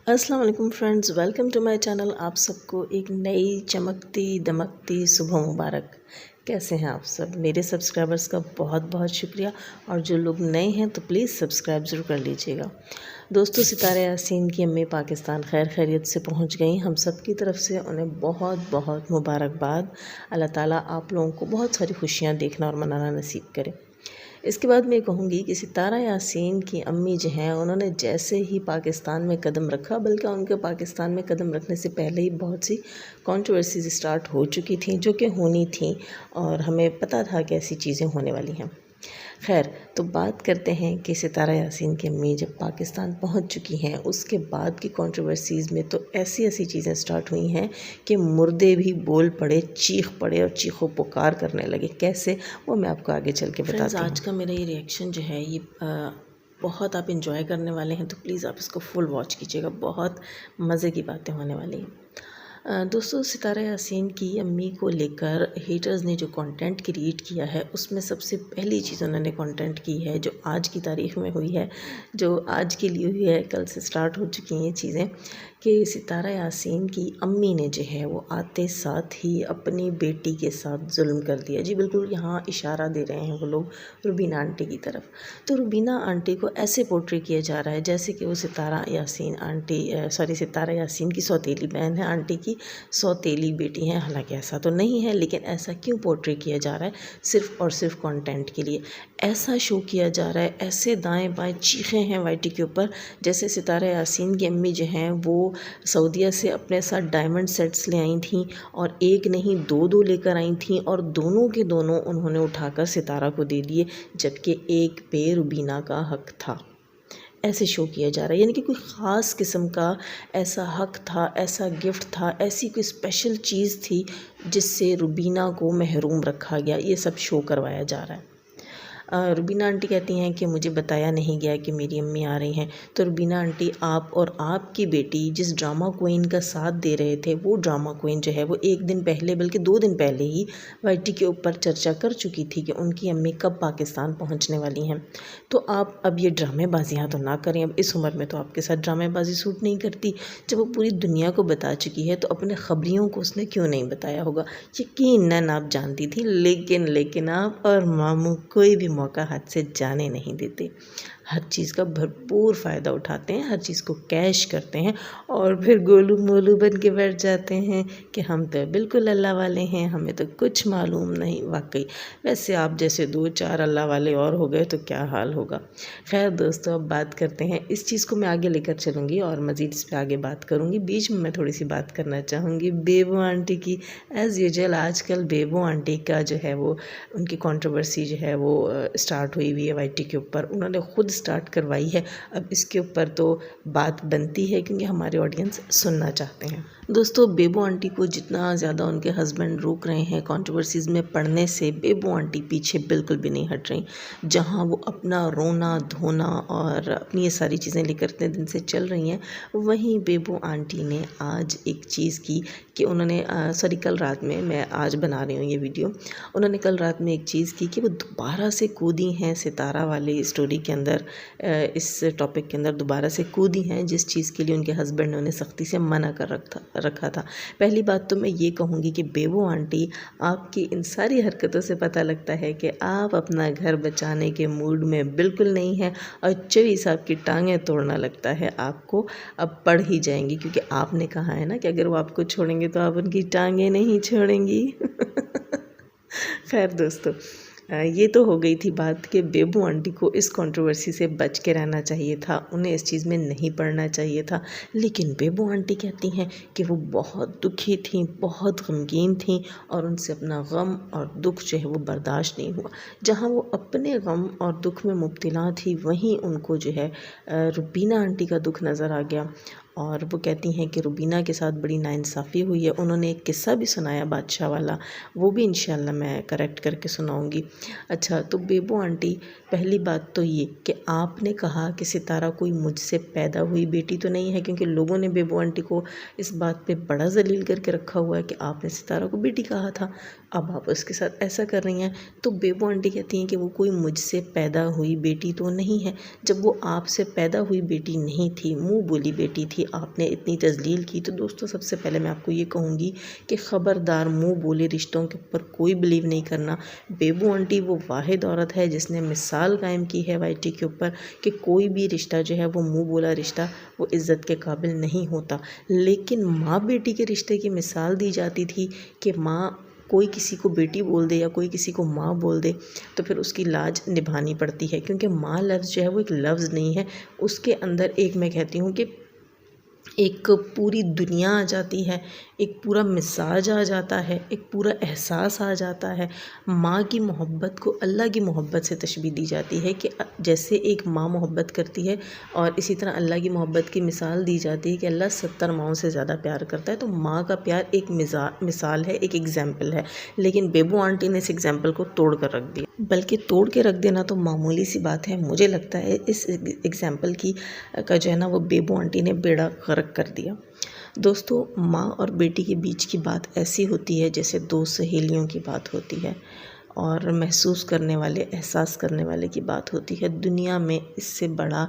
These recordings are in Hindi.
अस्सलाम वालेकुम friends, welcome to my channel. आप सबको एक नई चमकती दमकती सुबह मुबारक। कैसे हैं आप सब? मेरे सब्सक्राइबर्स का बहुत बहुत शुक्रिया, और जो लोग नए हैं तो प्लीज़ सब्सक्राइब ज़रूर कर लीजिएगा। दोस्तों, सितारा यासीन की अम्मी पाकिस्तान खैर खैरियत से पहुंच गई। हम सब की तरफ से उन्हें बहुत बहुत मुबारकबाद। अल्लाह ताला आप लोगों को बहुत सारी खुशियाँ देखना और मनाना नसीब करे। इसके बाद मैं कहूँगी कि सितारा यासीन की अम्मी जो हैं, उन्होंने जैसे ही पाकिस्तान में कदम रखा, बल्कि उनके पाकिस्तान में कदम रखने से पहले ही बहुत सी कंट्रोवर्सीज स्टार्ट हो चुकी थी, जो कि होनी थी, और हमें पता था कि ऐसी चीज़ें होने वाली हैं। खैर, तो बात करते हैं कि सितारा यासीन की अम्मी जब पाकिस्तान पहुंच चुकी हैं, उसके बाद की कंट्रोवर्सीज़ में तो ऐसी ऐसी चीज़ें स्टार्ट हुई हैं कि मुर्दे भी बोल पड़े, चीख पड़े और चीखो पुकार करने लगे। कैसे, वो मैं आपको आगे चल के बताती हूँ। आज का मेरा ये रिएक्शन जो है, ये बहुत आप इंजॉय करने वाले हैं, तो प्लीज़ आप इसको फुल वॉच कीजिएगा। बहुत मज़े की बातें होने वाली हैं। दोस्तों, सितारा यासीन की अम्मी को लेकर हेटर्स ने जो कंटेंट क्रिएट किया है, उसमें सबसे पहली चीज़ उन्होंने कंटेंट की है जो आज की तारीख में हुई है, जो आज के लिए हुई है, कल से स्टार्ट हो चुकी हैं ये चीज़ें, कि सितारा यासीन की अम्मी ने जो है वो आते साथ ही अपनी बेटी के साथ जुल्म कर दिया। जी बिल्कुल, यहाँ इशारा दे रहे हैं वो लोग रुबीना आंटी की तरफ। तो रुबीना आंटी को ऐसे पोर्ट्रे किया जा रहा है जैसे कि वो सितारा यासीन आंटी सितारा यासीन की सौतेली बहन है, आंटी की सौतेली बेटी हैं। हालांकि ऐसा तो नहीं है, लेकिन ऐसा क्यों पोर्ट्रे किया जा रहा है? सिर्फ़ और सिर्फ कंटेंट के लिए ऐसा शो किया जा रहा है। ऐसे दाएं बाएं चीखे हैं वाईटी के ऊपर, जैसे सितारा यासीन की अम्मी जो हैं वो सऊदीया से अपने साथ डायमंड सेट्स ले आई थी, और एक नहीं दो दो लेकर आई थी, और दोनों के दोनों उन्होंने उठाकर सितारा को दे दिए, जबकि एक पे रुबीना का हक था। ऐसे शो किया जा रहा है, यानी कि कोई ख़ास किस्म का ऐसा हक था, ऐसा गिफ्ट था, ऐसी कोई स्पेशल चीज़ थी जिससे रुबीना को महरूम रखा गया। ये सब शो करवाया जा रहा है। रुबीना आंटी कहती हैं कि मुझे बताया नहीं गया कि मेरी अम्मी आ रही हैं। तो रुबीना आंटी, आप और आपकी बेटी जिस ड्रामा क्वीन का साथ दे रहे थे, वो ड्रामा क्वीन जो है वो एक दिन पहले, बल्कि 2 दिन पहले ही वाईटी के ऊपर चर्चा कर चुकी थी कि उनकी अम्मी कब पाकिस्तान पहुंचने वाली हैं। तो आप अब ये ड्रामेबाजियाँ तो ना करें। अब इस उम्र में तो आपके साथ ड्रामेबाजी सूट नहीं करती। जब वो पूरी दुनिया को बता चुकी है, तो अपने खबरियों को उसने क्यों नहीं बताया होगा? यकीनन आप जानती थी, लेकिन आप और मामू कोई भी मौका हाथ से जाने नहीं देते। हर चीज़ का भरपूर फ़ायदा उठाते हैं, हर चीज़ को कैश करते हैं, और फिर गोलू मोलू बन के बैठ जाते हैं कि हम तो बिल्कुल अल्लाह वाले हैं, हमें तो कुछ मालूम नहीं। वाकई, वैसे आप जैसे 2-4 अल्लाह वाले और हो गए तो क्या हाल होगा। खैर दोस्तों, अब बात करते हैं, इस चीज़ को मैं आगे लेकर चलूँगी और मज़ीद इस पर आगे बात करूँगी। बीच में मैं थोड़ी सी बात करना चाहूँगी बेबो आंटी की। एज़ यूजुअल आजकल बेबो आंटी का जो है वो, उनकी कंट्रोवर्सी जो है वो स्टार्ट हुई हुई है वाईटी के ऊपर। उन्होंने खुद स्टार्ट करवाई है। अब इसके ऊपर तो बात बनती है, क्योंकि हमारे ऑडियंस सुनना चाहते हैं। दोस्तों, बेबो आंटी को जितना ज़्यादा उनके हस्बैंड रोक रहे हैं कंट्रोवर्सीज़ में पड़ने से, बेबो आंटी पीछे बिल्कुल भी नहीं हट रही। जहां वो अपना रोना धोना और अपनी ये सारी चीज़ें लेकर इतने दिन से चल रही हैं, वहीं बेबो आंटी ने आज एक चीज़ की कि उन्होंने कल रात में, मैं आज बना रही हूँ ये वीडियो, उन्होंने कल रात में एक चीज़ की कि वो दोबारा से कूदी हैं सितारा वाली स्टोरी के अंदर, इस टॉपिक के अंदर दोबारा से कूदी हैं, जिस चीज़ के लिए उनके हस्बैंड ने उन्हें सख्ती से मना कर रखा था। पहली बात तो मैं ये कहूँगी कि बेबो आंटी, आपकी इन सारी हरकतों से पता लगता है कि आप अपना घर बचाने के मूड में बिल्कुल नहीं हैं, और चवी साहब की टांगें तोड़ना लगता है आपको अब पड़ ही जाएंगी, क्योंकि आपने कहा है ना कि अगर वो आपको छोड़ेंगे तो आप उनकी टांगें नहीं छोड़ेंगी। खैर दोस्तों, ये तो हो गई थी बात कि बेबू आंटी को इस कंट्रोवर्सी से बच के रहना चाहिए था, उन्हें इस चीज़ में नहीं पड़ना चाहिए था। लेकिन बेबू आंटी कहती हैं कि वो बहुत दुखी थी, बहुत गमगीन थी, और उनसे अपना गम और दुख जो है वो बर्दाश्त नहीं हुआ। जहाँ वो अपने गम और दुख में मुब्तला थी, वहीं उनको जो है रुबीना आंटी का दुख नज़र आ गया, और वो कहती हैं कि रुबीना के साथ बड़ी नाइंसाफ़ी हुई है। उन्होंने एक किस्सा भी सुनाया बादशाह वाला, वो भी इंशाल्लाह मैं करेक्ट करके सुनाऊंगी। अच्छा, तो बेबो आंटी, पहली बात तो ये कि आपने कहा कि सितारा कोई मुझसे पैदा हुई बेटी तो नहीं है, क्योंकि लोगों ने बेबो आंटी को इस बात पे बड़ा जलील करके रखा हुआ है कि आपने सितारा को बेटी कहा था, अब आप उसके साथ ऐसा कर रही हैं। तो बेबो आंटी कहती हैं कि वो कोई मुझसे पैदा हुई बेटी तो नहीं है। जब वो आपसे पैदा हुई बेटी नहीं थी, मुँह बोली बेटी थी, कि आपने इतनी तजलील की। तो दोस्तों सबसे पहले मैं आपको ये कहूँगी कि ख़बरदार मुँह बोले रिश्तों के ऊपर कोई बिलीव नहीं करना। बेबू आंटी वो वाहिद औरत है जिसने मिसाल कायम की है वाईटी के ऊपर कि कोई भी रिश्ता जो है वो मुँह बोला रिश्ता वो इज़्ज़त के काबिल नहीं होता। लेकिन माँ बेटी के रिश्ते की मिसाल दी जाती थी कि माँ कोई किसी को बेटी बोल दे या कोई किसी को माँ बोल दे तो फिर उसकी लाज निभानी पड़ती है, क्योंकि माँ लफ्ज़ जो है वो एक लफ्ज़ नहीं है, उसके अंदर एक मैं कहती हूँ कि एक पूरी दुनिया आ जाती है, एक पूरा मिजाज आ जाता है, एक पूरा एहसास आ जाता है। माँ की मोहब्बत को अल्लाह की मोहब्बत से तशबीह दी जाती है कि जैसे एक माँ मोहब्बत करती है और इसी तरह अल्लाह की मोहब्बत की मिसाल दी जाती है कि अल्लाह 70 माँओं से ज़्यादा प्यार करता है। तो माँ का प्यार एक मिसाल है, एक एग्जाम्पल है। लेकिन बेबू आंटी ने इस एग्जाम्पल को तोड़ कर रख दिया, बल्कि तोड़ के रख देना तो मामूली सी बात है। मुझे लगता है इस एग्जाम्पल की का जो है ना वो बेबू आंटी ने बेड़ा गर्क कर दिया। दोस्तों माँ और बेटी के बीच की बात ऐसी होती है जैसे दो सहेलियों की बात होती है और महसूस करने वाले, एहसास करने वाले की बात होती है। दुनिया में इससे बड़ा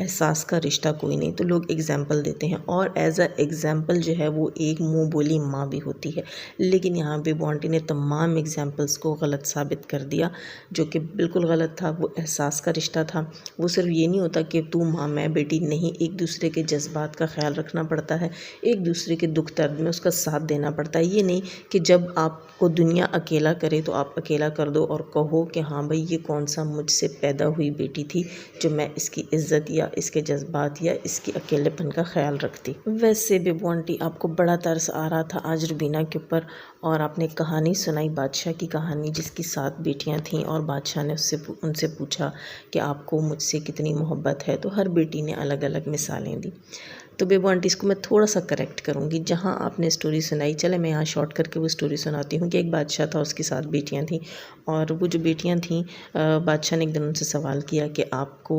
एहसास का रिश्ता कोई नहीं। तो लोग एग्ज़ाम्पल देते हैं और एज अ एग्ज़ाम्पल जो है वो एक मुँह बोली माँ भी होती है। लेकिन यहाँ बेबू आंटी ने तमाम एग्ज़ाम्पल्स को गलत साबित कर दिया, जो कि बिल्कुल गलत था। वो एहसास का रिश्ता था। वो सिर्फ ये नहीं होता कि तू माँ मैं बेटी, नहीं, एक दूसरे के जज्बात का ख्याल रखना पड़ता है, एक दूसरे के दुख दर्द में उसका साथ देना पड़ता है। ये नहीं कि जब आपको दुनिया अकेला करे तो आप अकेला कर दो और कहो कि हाँ भाई ये कौन सा मुझसे पैदा हुई बेटी थी जो मैं इसकी इज़्ज़त या इसके जज्बात या इसकी अकेलेपन का ख्याल रखती। वैसे बेबू आंटी आपको बड़ा तरस आ रहा था आज रुबीना के ऊपर और आपने कहानी सुनाई, बादशाह की कहानी, जिसकी 7 बेटियां थीं और बादशाह ने उनसे पूछा कि आपको मुझसे कितनी मोहब्बत है। तो हर बेटी ने अलग अलग मिसालें दी। तो बेबू आंटी इसको मैं थोड़ा सा करेक्ट करूँगी। जहाँ आपने स्टोरी सुनाई, चले मैं यहाँ शॉर्ट करके वो स्टोरी सुनाती हूँ कि एक बादशाह था, उसकी 7 बेटियाँ थीं और वो जो बेटियाँ थीं बादशाह ने एक दिन उनसे सवाल किया कि आपको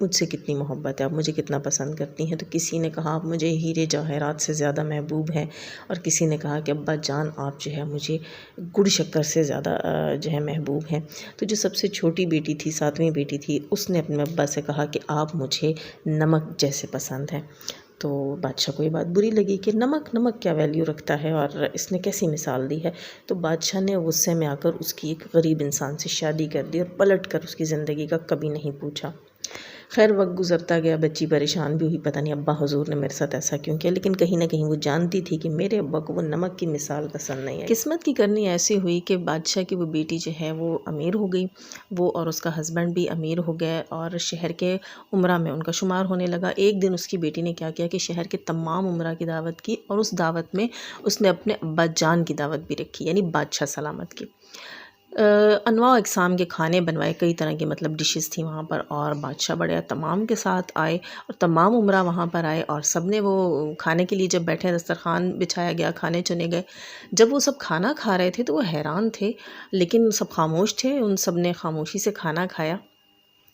मुझसे कितनी मोहब्बत है, आप मुझे कितना पसंद करती हैं। तो किसी ने कहा आप मुझे हीरे जवाहरात से ज़्यादा महबूब हैं और किसी ने कहा कि अब्बा जान आप जो है मुझे गुड़ शक्कर से ज़्यादा जो है महबूब हैं। तो जो सबसे छोटी बेटी थी, 7वीं बेटी थी, उसने अपने अब्बा से कहा कि आप मुझे नमक जैसे पसंद हैं। तो बादशाह को ये बात बुरी लगी कि नमक क्या वैल्यू रखता है और इसने कैसी मिसाल दी है। तो बादशाह ने गुस्से में आकर उसकी एक गरीब इंसान से शादी कर दी और पलट कर उसकी ज़िंदगी का कभी नहीं पूछा। खैर वक्त गुजरता गया, बच्ची परेशान भी हुई, पता नहीं अब्बा हुजूर ने मेरे साथ ऐसा क्यों किया। लेकिन कहीं ना कहीं वो जानती थी कि मेरे अब्बा को वो नमक की मिसाल पसंद नहीं है। किस्मत की करनी ऐसी हुई कि बादशाह की वो बेटी जो है वो अमीर हो गई, वो और उसका हस्बैंड भी अमीर हो गए और शहर के उमरा में उनका शुमार होने लगा। एक दिन उसकी बेटी ने क्या किया कि शहर के तमाम उमरा की दावत की और उस दावत में उसने अपने अब्बा जान की दावत भी रखी, यानी बादशाह सलामत की। अनवा इकसाम के खाने बनवाए, कई तरह की मतलब डिशेस थी वहाँ पर और बादशाह बड़े तमाम के साथ आए और तमाम उमरा वहाँ पर आए और सब ने वो खाने के लिए जब बैठे, दस्तरखान बिछाया गया, खाने चुने गए। जब वो सब खाना खा रहे थे तो वो हैरान थे, लेकिन सब खामोश थे। उन सब ने खामोशी से खाना खाया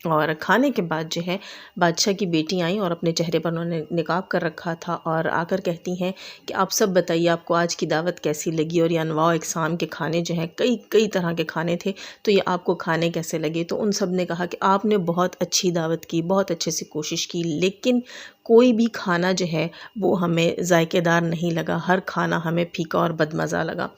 और खाने के बाद जो है बादशाह की बेटी आई और अपने चेहरे पर उन्होंने निकाब कर रखा था और आकर कहती हैं कि आप सब बताइए आपको आज की दावत कैसी लगी और ये अनवा इकसाम के खाने जो हैं कई तरह के खाने थे, तो ये आपको खाने कैसे लगे। तो उन सब ने कहा कि आपने बहुत अच्छी दावत की, बहुत अच्छे से कोशिश की, लेकिन कोई भी खाना जो है वो हमें जायकेदार नहीं लगा, हर खाना हमें फीका और बदमज़ा लगा।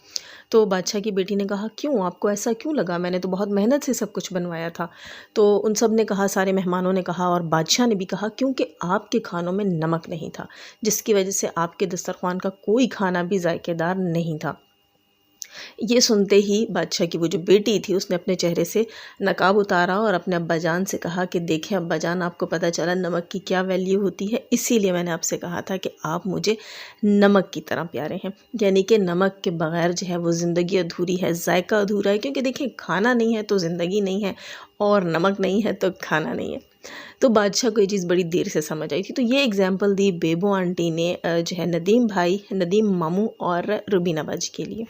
तो बादशाह की बेटी ने कहा क्यों, आपको ऐसा क्यों लगा, मैंने तो बहुत मेहनत से सब कुछ बनवाया था। तो उन सब ने कहा, सारे मेहमानों ने कहा और बादशाह ने भी कहा क्योंकि आपके खानों में नमक नहीं था, जिसकी वजह से आपके दस्तरखान का कोई खाना भी जायकेदार नहीं था। ये सुनते ही बादशाह की वो जो बेटी थी उसने अपने चेहरे से नकाब उतारा और अपने अब्बाजान से कहा कि देखें अब्बाजान, आपको पता चला नमक की क्या वैल्यू होती है, इसीलिए मैंने आपसे कहा था कि आप मुझे नमक की तरह प्यारे हैं। यानी कि नमक के बग़ैर जो है वो ज़िंदगी अधूरी है, जायका अधूरा है, क्योंकि देखिए खाना नहीं है तो ज़िंदगी नहीं है और नमक नहीं है तो खाना नहीं है। तो बादशाह को ये चीज़ बड़ी देर से समझ आई थी। तो ये एग्जाम्पल दी बेबो आंटी ने जो है नदीम भाई, नदीम मामू और रुबीना बाजी के लिए।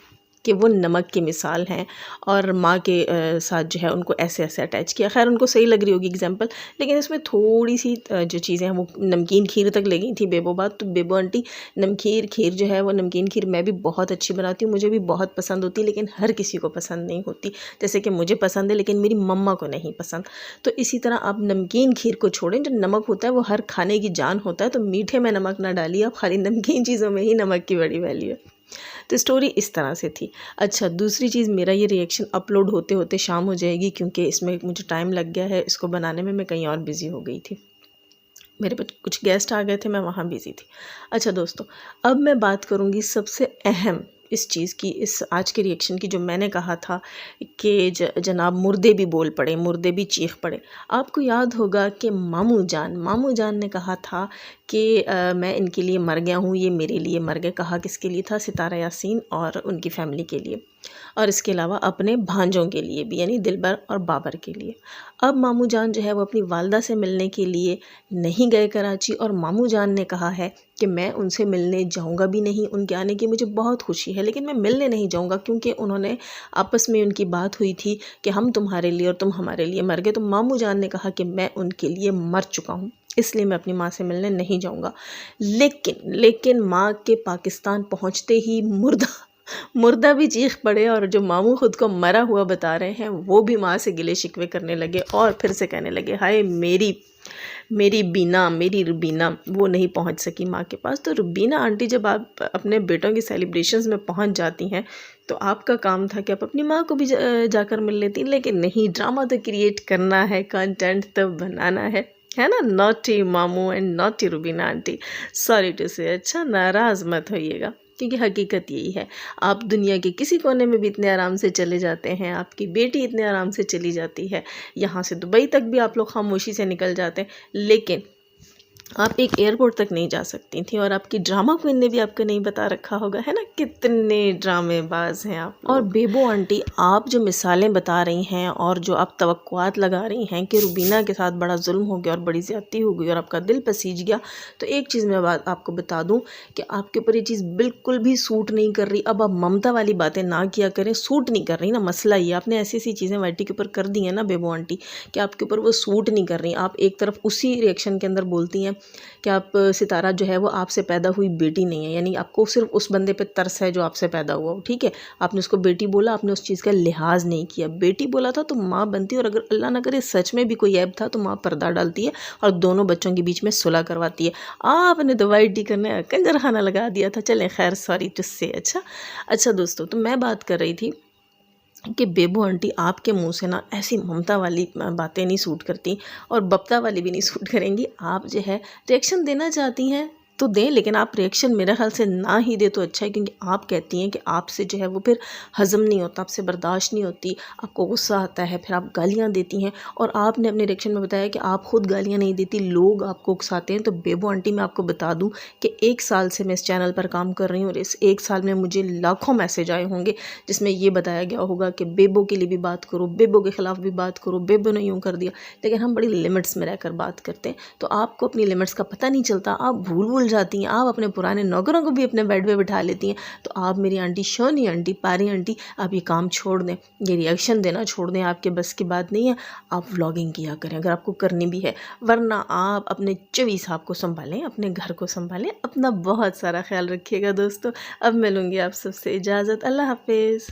कि वो नमक की मिसाल हैं और माँ के साथ जो है उनको ऐसे ऐसे अटैच किया। खैर उनको सही लग रही होगी एग्जाम्पल, लेकिन इसमें थोड़ी सी जो चीज़ें हैं वो नमकीन खीर तक ले गई थी बेबो बात। तो बेबो आंटी नमकीन खीर जो है वो नमकीन खीर मैं भी बहुत अच्छी बनाती हूँ, मुझे भी बहुत पसंद होती है, लेकिन हर किसी को पसंद नहीं होती। जैसे कि मुझे पसंद है लेकिन मेरी मम्मा को नहीं पसंद। तो इसी तरह आप नमकीन खीर को छोड़ें, जो नमक होता है वो हर खाने की जान होता है, तो मीठे में नमक ना डालिए आप, खाली नमकीन चीज़ों में ही नमक की बड़ी वैल्यू है। तो स्टोरी इस तरह से थी। अच्छा, दूसरी चीज़, मेरा ये रिएक्शन अपलोड होते होते शाम हो जाएगी क्योंकि इसमें मुझे टाइम लग गया है इसको बनाने में, मैं कहीं और बिज़ी हो गई थी, मेरे पे कुछ गेस्ट आ गए थे, मैं वहाँ बिज़ी थी। अच्छा दोस्तों, अब मैं बात करूँगी सबसे अहम इस चीज़ की, इस आज के रिएक्शन की, जो मैंने कहा था कि जनाब मुर्दे भी बोल पड़े, मुर्दे भी चीख पड़े। आपको याद होगा कि मामू जान ने कहा था कि मैं इनके लिए मर गया हूँ, ये मेरे लिए मर गए। कहा किसके लिए था? सितारा यासीन और उनकी फैमिली के लिए, और इसके अलावा अपने भांजों के लिए भी, यानी दिलबर और बाबर के लिए। अब मामू जान जो है वो अपनी वालदा से मिलने के लिए नहीं गए कराची, और मामू जान ने कहा है कि मैं उनसे मिलने जाऊंगा भी नहीं। उनके आने की मुझे बहुत खुशी है लेकिन मैं मिलने नहीं जाऊंगा, क्योंकि उन्होंने आपस में उनकी बात हुई थी कि हम तुम्हारे लिए और तुम हमारे लिए मर गए। तो मामू जान ने कहा कि मैं उनके लिए मर चुका हूँ, इसलिए मैं अपनी माँ से मिलने नहीं जाऊंगा। लेकिन माँ के पाकिस्तान पहुँचते ही मुर्दा भी चीख पड़े, और जो मामू खुद को मरा हुआ बता रहे हैं वो भी माँ से गिले शिकवे करने लगे और फिर से कहने लगे, हाय मेरी बीना, मेरी रुबीना, वो नहीं पहुंच सकी माँ के पास। तो रुबीना आंटी, जब आप अपने बेटों की सेलिब्रेशंस में पहुंच जाती हैं तो आपका काम था कि आप अपनी माँ को भी जाकर मिल लेती, लेकिन नहीं, ड्रामा तो क्रिएट करना है, कंटेंट तो बनाना है ना। नॉटी मामू and naughty Rubina aunty, sorry to say. अच्छा, नाराज़ मत होइएगा, क्योंकि हकीकत यही है। आप दुनिया के किसी कोने में भी इतने आराम से चले जाते हैं, आपकी बेटी इतने आराम से चली जाती है, यहाँ से दुबई तक भी आप लोग खामोशी से निकल जाते हैं, लेकिन आप एक एयरपोर्ट तक नहीं जा सकती थी। और आपकी ड्रामा क्वीन ने भी आपको नहीं बता रखा होगा, है ना, कितने ड्रामेबाज हैं आप। और बेबो आंटी, आप जो मिसालें बता रही हैं और जो आप तवक्कुआत लगा रही हैं कि रुबीना के साथ बड़ा जुल्म हो गया और बड़ी ज़्यादती हो गई और आपका दिल पसीज गया, तो एक चीज़ मैं बात आपको बता दूं कि आपके ऊपर ये चीज़ बिल्कुल भी सूट नहीं कर रही। अब आप ममता वाली बातें ना किया करें, सूट नहीं कर रही ना, मसला ये आपने ऐसी ऐसी चीज़ें वाइटी के ऊपर कर दी हैं ना बेबो आंटी, कि आपके ऊपर वो सूट नहीं कर रही। आप एक तरफ उसी रिएक्शन के अंदर बोलती हैं कि आप, सितारा जो है वो आपसे पैदा हुई बेटी नहीं है, यानी आपको सिर्फ उस बंदे पे तरस है जो आपसे पैदा हुआ हो, ठीक है। आपने उसको बेटी बोला, आपने उस चीज़ का लिहाज नहीं किया। बेटी बोला था तो माँ बनती, और अगर अल्लाह ना करे सच में भी कोई ऐब था तो माँ पर्दा डालती है और दोनों बच्चों के बीच में सुलह करवाती है। आपने दवाई डी करने कंजर खाना लगा दिया था। चलें, खैर, सॉरी टुस्से। अच्छा दोस्तों, तो मैं बात कर रही थी कि बेबो आंटी, आपके मुंह से ना ऐसी ममता वाली बातें नहीं सूट करती और बप्ता वाली भी नहीं सूट करेंगी। आप जो है रिएक्शन देना चाहती हैं तो दें, लेकिन आप रिएक्शन मेरे ख्याल से ना ही दे तो अच्छा है, क्योंकि आप कहती हैं कि आपसे जो है वो फिर हज़म नहीं होता, आपसे बर्दाश्त नहीं होती, आपको गुस्सा आता है, फिर आप गालियाँ देती हैं। और आपने अपने रिएक्शन में बताया कि आप खुद गालियाँ नहीं देती, लोग आपको उकसाते हैं। तो बेबो आंटी, मैं आपको बता दूं कि 1 साल से मैं इस चैनल पर काम कर रही हूँ और इस 1 साल में मुझे लाखों मैसेज आए होंगे जिसमें ये बताया गया होगा कि बेबो के लिए भी बात करो, बेबो के ख़िलाफ़ भी बात करो, बेबो ने यूँ कर दिया। लेकिन हम बड़ी लिमिट्स में रहकर बात करते हैं, तो आपको अपनी लिमिट्स का पता नहीं चलता, आप भूल जाती हैं। आप अपने पुराने नौकरों को भी अपने बेड पे बिठा लेती हैं। तो आप मेरी आंटी, शोनी आंटी, पारी आंटी, आप ये काम छोड़ दें, ये रिएक्शन देना छोड़ दें, आपके बस की बात नहीं है। आप व्लॉगिंग किया करें अगर आपको करनी भी है, वरना आप अपने चवी साहब को संभालें, अपने घर को संभालें, अपना बहुत सारा ख्याल रखिएगा दोस्तों। अब मिलूंगी आप सबसे इजाज़त, अल्लाह हाफिज़।